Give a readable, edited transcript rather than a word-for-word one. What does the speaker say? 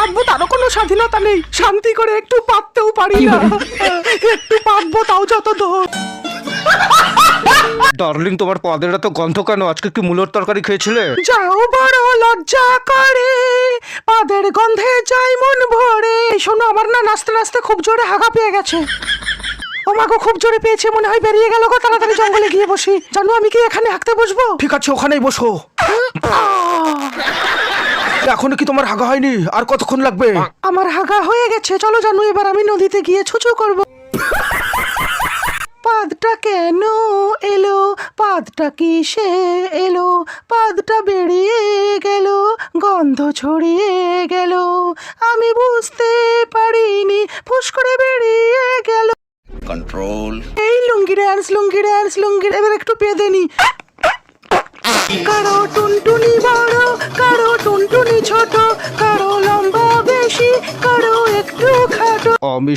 পাতবো তারও কোনো স্বাধীনতা নেই, শান্তি করে একটু পাততেও পারি না। একটু পাতবো তাও যত দোষ। ডার্লিং, তোমার পাদের এত গন্ধ কেন? আজকে কি মূলোর তরকারি খেয়েছিলে? যাও, বড় লজ্জা করে, পাদের গন্ধে যাই মন ভরে। শোনো, আমার না নাচতে নাচতে খুব জোরে হাগা পেয়ে গেছে। ও মাগো, খুব জোরে পেয়েছে, মনে হয় বেরিয়ে গেল গো। তাড়াতাড়ি জঙ্গলে গিয়ে বসি। জানো, আমি কি এখানে হাঁকতে বসবো? ঠিক আছে, ওখানেই বসো। এখনো কি তোমার হাগা হয়নি? আর কতক্ষণ লাগবে? আমার হাগা হয়ে গেছে। চলো জানু, এবার আমি নদীতে গিয়ে ছুচু করব। পাদটা কেন এলো, পাদটা কিসে এলো, পাদটা বেরিয়ে গেল, গন্ধ ছড়িয়ে গেল, আমি বুঝতে পারিনি, ফুস করে বেরিয়ে গেল। कंट्रोल। এই লুঙ্গি ড্যান্স, লুঙ্গি ড্যান্স, লুঙ্গি, এবার একটু পেদে নি। কারো টুনটুনি বড়, কারো টুনটুনি ছোট, কারো লম্বা বেশি, কারো একটু খাটো। আমি